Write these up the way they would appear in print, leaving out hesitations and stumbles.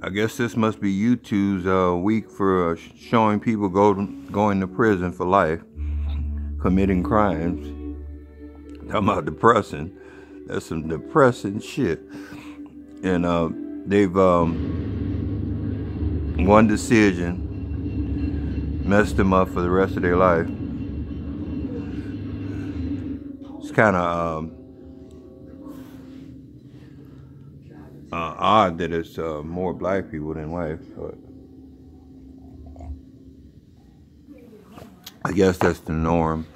I guess this must be YouTube's week for showing people going to prison for life, committing crimes. Talking about depressing. That's some depressing shit. And they've one decision messed them up for the rest of their life. It's kind of odd that it's more black people than white, but I guess that's the norm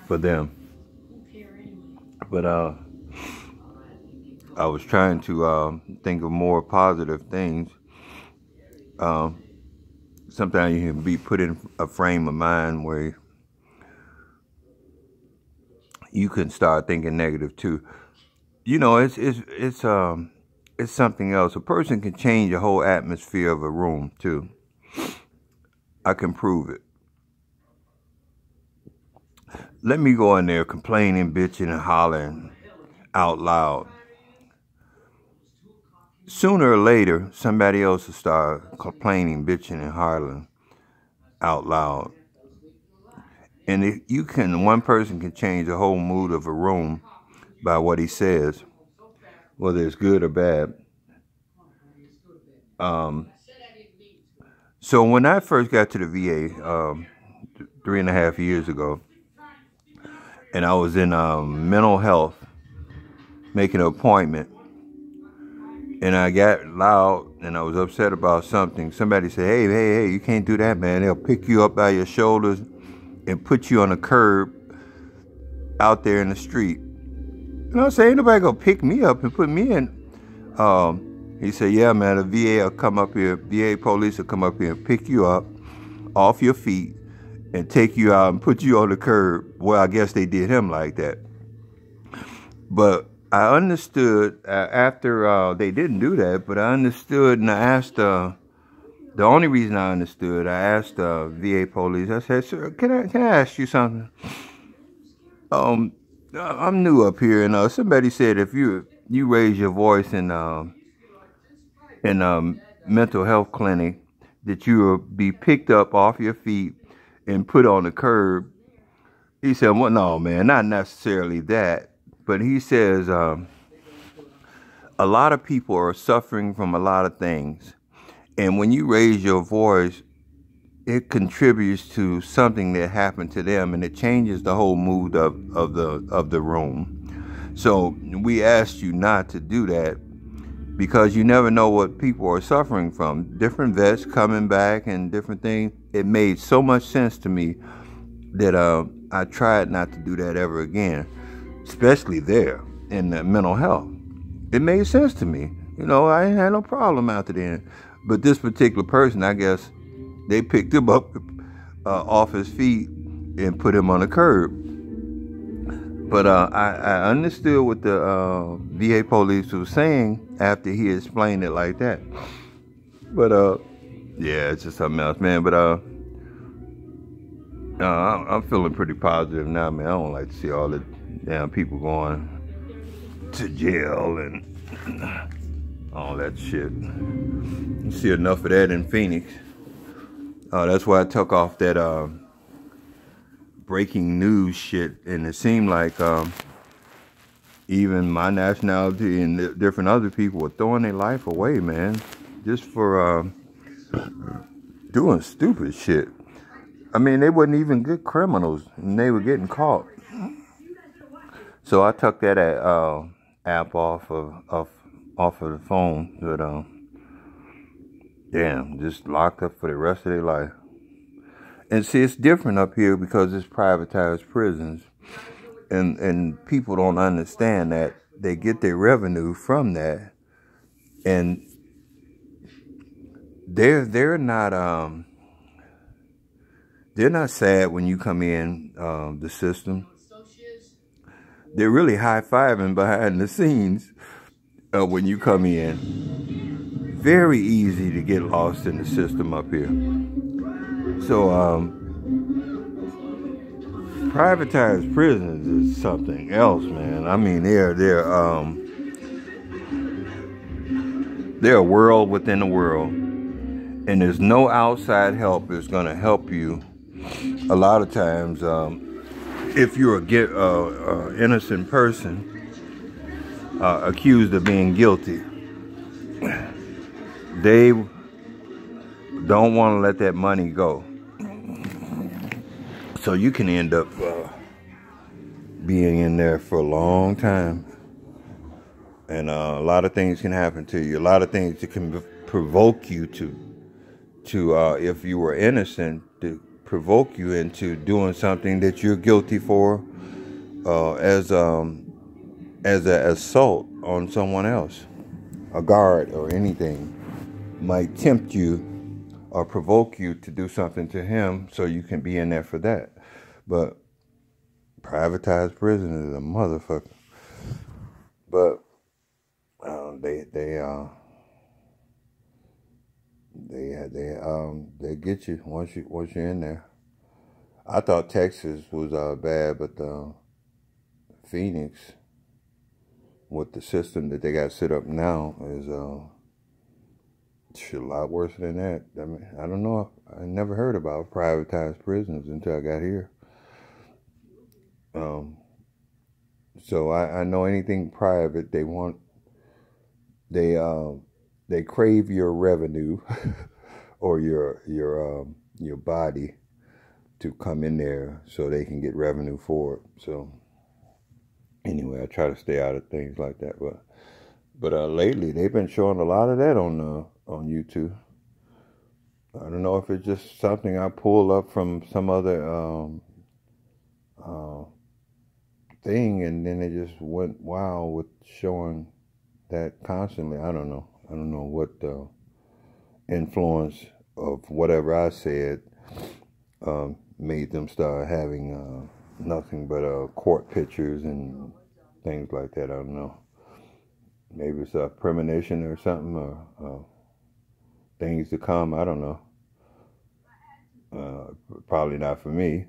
for them. But I was trying to think of more positive things. Sometimes you can be put in a frame of mind where you can start thinking negative too. You know, it's something else. A person can change the whole atmosphere of a room too. I can prove it. Let me go in there complaining, bitching, and hollering out loud. Sooner or later, somebody else will start complaining, bitching, and hollering out loud. And one person can change the whole mood of a room by what he says, whether it's good or bad. So when I first got to the VA 3.5 years ago, and I was in mental health, making an appointment, and I got loud and I was upset about something. Somebody said, hey, you can't do that, man. They'll pick you up by your shoulders and put you on a curb out there in the street. And I said, ain't nobody gonna pick me up and put me in. He said, yeah, man, the VA will come up here, VA police will come up here and pick you up off your feet and take you out and put you on the curb. Well, I guess they did him like that. But I understood after they didn't do that, but I understood and I asked, the only reason I understood, I asked VA police, I said, sir, can I ask you something? I'm new up here, and somebody said if you raise your voice in mental health clinic, that you will be picked up off your feet and put on the curb. He said, well, no, man, not necessarily that. But he says a lot of people are suffering from a lot of things. And when you raise your voice, it contributes to something that happened to them, and it changes the whole mood of the room. So we asked you not to do that because you never know what people are suffering from. Different vets coming back and different things. It made so much sense to me that I tried not to do that ever again, especially there in the mental health. It made sense to me. You know, I ain't had no problem after then. But this particular person, I guess, they picked him up off his feet and put him on the curb. But I understood what the VA police was saying after he explained it like that. But yeah, it's just something else, man. But I'm feeling pretty positive now, man. I don't like to see all the damn people going to jail and all that shit. You see enough of that in Phoenix. That's why I took off that breaking news shit, and it seemed like even my nationality and different other people were throwing their life away, man, just for doing stupid shit. I mean, they wasn't even good criminals, and they were getting caught. So I took that app off of the phone, but damn, just locked up for the rest of their life. And see, it's different up here because it's privatized prisons, and people don't understand that they get their revenue from that, and they're not sad when you come in the system. They're really high-fiving behind the scenes when you come in. Very easy to get lost in the system up here. So, privatized prisons is something else, man. I mean, they're They're a world within a world, and there's no outside help that's going to help you. A lot of times, if you're a innocent person accused of being guilty, they don't want to let that money go. So you can end up being in there for a long time. And a lot of things can happen to you. A lot of things that can provoke you to if you were innocent, to provoke you into doing something that you're guilty for, as an assault on someone else. A guard or anything might tempt you or provoke you to do something to him, so you can be in there for that. But privatized prison is a motherfucker. But they get you once you're in there. I thought Texas was bad, but Phoenix, with the system that they got set up now, is a lot worse than that. I mean, I don't know. I never heard about privatized prisons until I got here. So I know anything private, they crave your revenue or your body to come in there so they can get revenue for it. So anyway, I try to stay out of things like that. But lately they've been showing a lot of that on YouTube. I don't know if it's just something I pull up from some other thing, and then it just went wild with showing that constantly. I don't know what the influence of whatever I said made them start having nothing but court pictures and things like that. I don't know. Maybe it's a premonition or something, or things to come. I don't know. Probably not for me,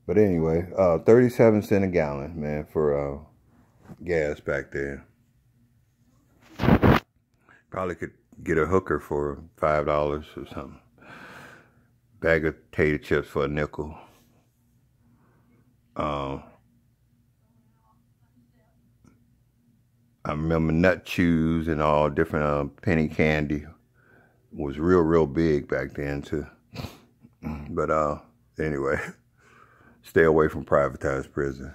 but anyway, 37 cents a gallon, man, for gas back there. Probably could get a hooker for $5 or something. Bag of potato chips for a nickel. I remember nut chews and all different penny candy was real big back then too. But anyway, stay away from privatized prison.